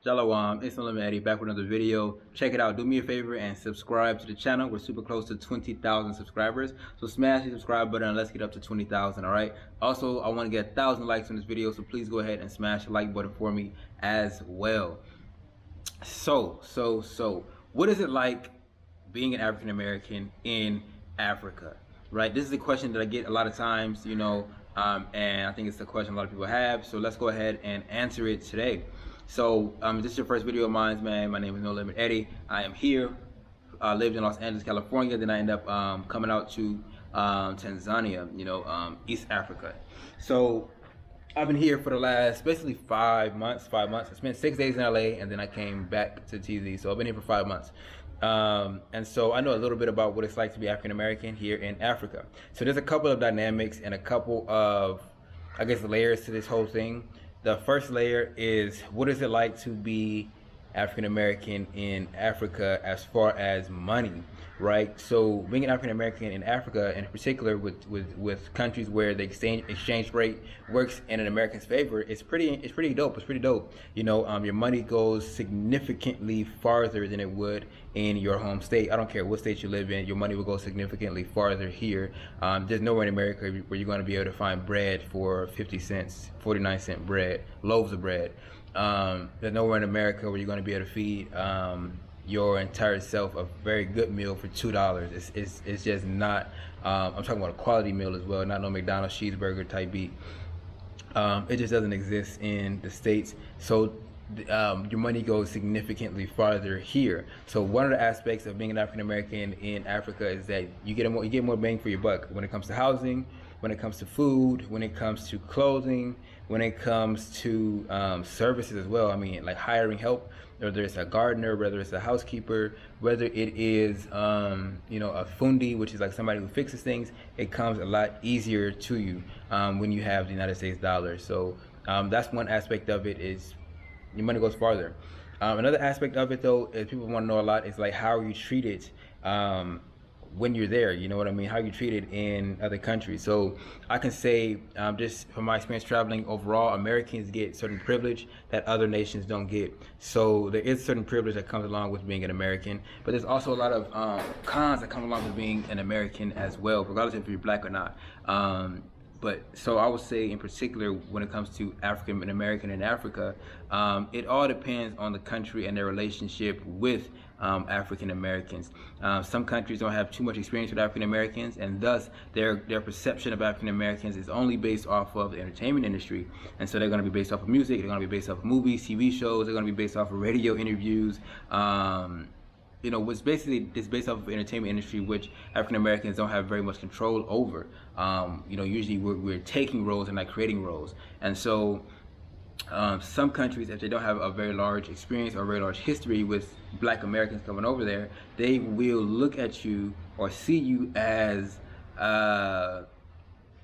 Shalom, it's Eddie back with another video. Check it out. Do me a favor and subscribe to the channel. We're super close to 20,000 subscribers. So smash the subscribe button and let's get up to 20,000, all right? Also, I want to get 1,000 likes on this video, so please go ahead and smash the like button for me as well. So, what is it like being an African American in Africa, right? This is a question that I get a lot of times, and I think it's a question a lot of people have. So let's go ahead and answer it today. So this is your first video of mine, man. My name is No Limit Eddie. I am here. I lived in Los Angeles, California. Then I ended up coming out to Tanzania, East Africa. So I've been here for the last basically 5 months. I spent 6 days in LA and then I came back to TZ. So I've been here for 5 months. And so I know a little bit about what it's like to be African American here in Africa. So there's a couple of dynamics and a couple of, I guess, layers to this whole thing. The first layer is, what is it like to be African American in Africa as far as money, right? So being an African American in Africa, in particular with countries where the exchange rate works in an American's favor, it's pretty dope. It's pretty dope. Your money goes significantly farther than it would in your home state. I don't care what state you live in, your money will go significantly farther here. There's nowhere in America where you're going to be able to find bread for 50 cents, 49-cent bread, loaves of bread. There's nowhere in America where you're going to be able to feed your entire self a very good meal for $2. It's just not. I'm talking about a quality meal as well, not no McDonald's cheeseburger type beat. It just doesn't exist in the States. So your money goes significantly farther here. So one of the aspects of being an African American in Africa is that you get more bang for your buck when it comes to housing, when it comes to food, when it comes to clothing, when it comes to services as well. I mean, like hiring help, whether it's a gardener, whether it's a housekeeper, whether it is a fundi, which is like somebody who fixes things. It comes a lot easier to you when you have the United States dollar. So that's one aspect of it, is your money goes farther. Another aspect of it, though, is people want to know a lot, is like, how are you treated when you're there? You know what I mean? How are you treated in other countries? So I can say, just from my experience traveling overall, Americans get certain privilege that other nations don't get. So there is certain privilege that comes along with being an American, but there's also a lot of cons that come along with being an American as well, regardless if you're black or not. But so I would say, in particular, when it comes to African American in Africa, it all depends on the country and their relationship with African Americans. Some countries don't have too much experience with African Americans, and thus their perception of African Americans is only based off of the entertainment industry. And so they're going to be based off of music, they're going to be based off of movies, TV shows, they're going to be based off of radio interviews. It's based off of the entertainment industry, which African Americans don't have very much control over. Usually we're taking roles and not creating roles. And so some countries, if they don't have a very large experience or a very large history with black Americans coming over there, they will look at you or see you as the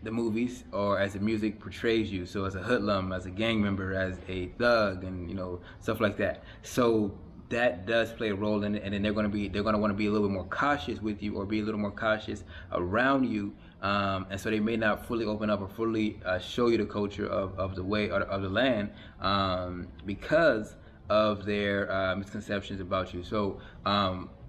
movies or as the music portrays you. So as a hoodlum, as a gang member, as a thug, and stuff like that. So that does play a role in it, and then they're going to want to be a little bit more cautious with you, or be a little more cautious around you, and so they may not fully open up or fully show you the culture of the way, or of the land, because of their misconceptions about you. So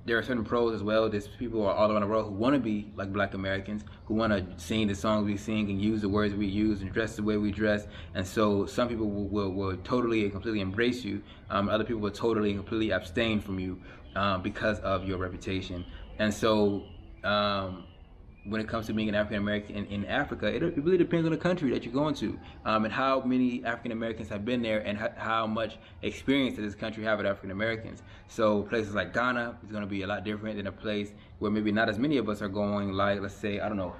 there are certain pros as well. There's people all around the world who want to be like black Americans, who want to sing the songs we sing and use the words we use and dress the way we dress. And so some people will totally and completely embrace you. Other people will totally and completely abstain from you because of your reputation. And so when it comes to being an African American in Africa, it really depends on the country that you're going to, and how many African Americans have been there, and how much experience does this country have with African Americans. So places like Ghana is going to be a lot different than a place where maybe not as many of us are going, like, let's say, I don't know,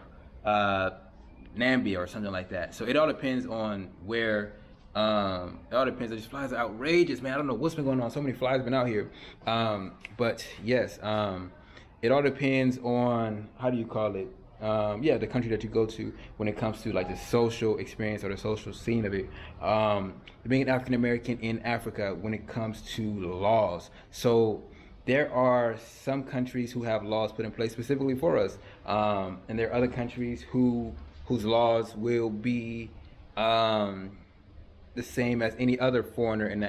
Namibia or something like that. So it all depends on where. It all depends. These flies are outrageous, man. I don't know what's been going on. So many flies have been out here. But yes, it all depends on, how do you call it? The country that you go to, when it comes to like the social experience or the social scene of it. Being an African American in Africa, when it comes to laws. So there are some countries who have laws put in place specifically for us, and there are other countries whose laws will be the same as any other foreigner in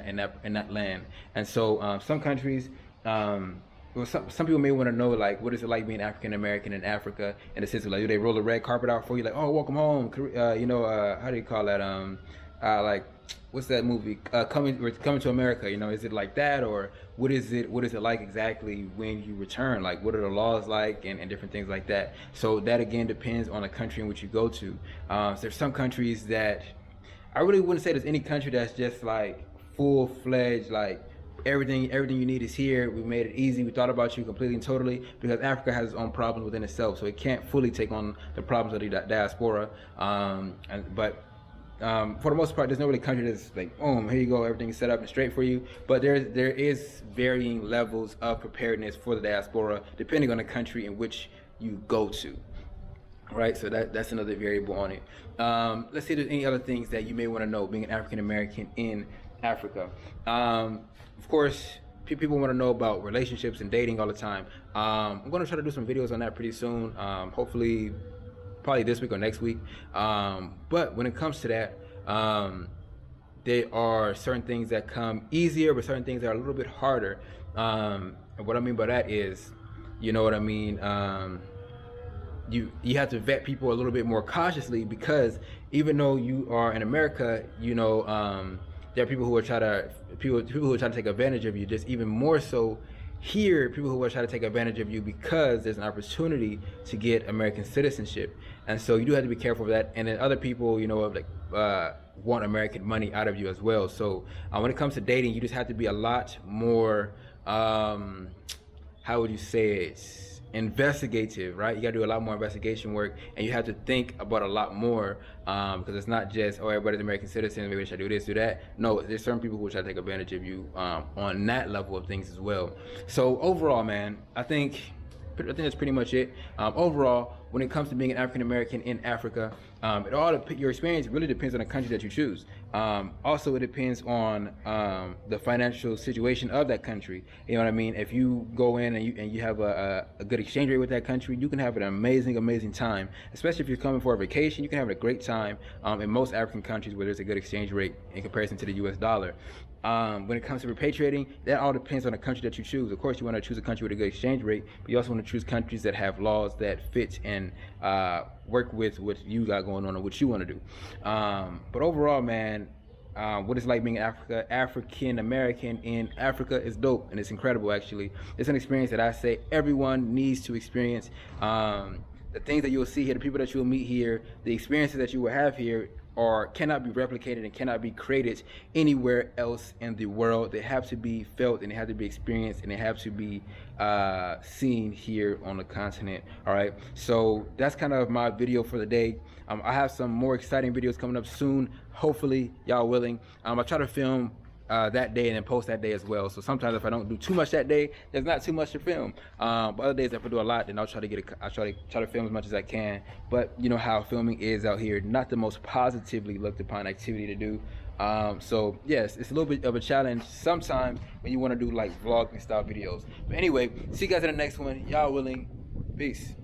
that land. And so some countries, well, some people may want to know, like, what is it like being African American in Africa, in the sense of, like, do they roll the red carpet out for you, like, oh, welcome home, how do you call that, like, what's that movie, coming to America, is it like that, or what is it like exactly when you return, like, what are the laws like, and different things like that. So that again depends on the country in which you go to. So there's some countries that I really wouldn't say there's any country that's just like full-fledged, like, everything you need is here, we made it easy, we thought about you completely and totally, because Africa has its own problems within itself, so it can't fully take on the problems of the diaspora. But for the most part, there's no really country that's like, boom, here you go, everything is set up and straight for you. But there is varying levels of preparedness for the diaspora depending on the country in which you go to. Right, so that's another variable on it. Let's see if there's any other things that you may want to know being an African American in Africa. Of course, people want to know about relationships and dating all the time. I'm going to try to do some videos on that pretty soon, hopefully probably this week or next week. But when it comes to that, there are certain things that come easier, but certain things that are a little bit harder. And what I mean by that is, you know what I mean, you have to vet people a little bit more cautiously, because even though you are in America, there are people who are trying to take advantage of you. Just even more so here, people who are trying to take advantage of you because there's an opportunity to get American citizenship, and so you do have to be careful of that. And then other people, want American money out of you as well. So when it comes to dating, you just have to be a lot more, how would you say it? Investigative, right? You got to do a lot more investigation work, and you have to think about a lot more, because it's not just, oh, everybody's American citizen, maybe I should do this, do that. No, there's certain people who try to take advantage of you on that level of things as well. So overall, man, I think that's pretty much it. Overall, when it comes to being an African American in Africa, your experience really depends on the country that you choose. Also, it depends on the financial situation of that country. You know what I mean? If you go in and you have a good exchange rate with that country, you can have an amazing time. Especially if you're coming for a vacation, you can have a great time in most African countries where there's a good exchange rate in comparison to the US dollar. When it comes to repatriating, that all depends on the country that you choose. Of course, you want to choose a country with a good exchange rate, but you also want to choose countries that have laws that fit and work with what you got going on and what you want to do. But overall, man, what it's like being African American in Africa is dope, and it's incredible. Actually, it's an experience that I say everyone needs to experience. The things that you'll see here, the people that you'll meet here, the experiences that you will have here cannot be replicated and cannot be created anywhere else in the world. They have to be felt, and they have to be experienced, and they have to be seen here on the continent. All right, so that's kind of my video for the day. I have some more exciting videos coming up soon, hopefully y'all willing. I try to film that day and then post that day as well. So sometimes if I don't do too much that day, there's not too much to film. But other days if I do a lot, then I'll try to film as much as I can. But you know how filming is out here, not the most positively looked upon activity to do. So yes, it's a little bit of a challenge sometimes when you want to do like vlogging style videos. But anyway, see you guys in the next one. Y'all willing. Peace.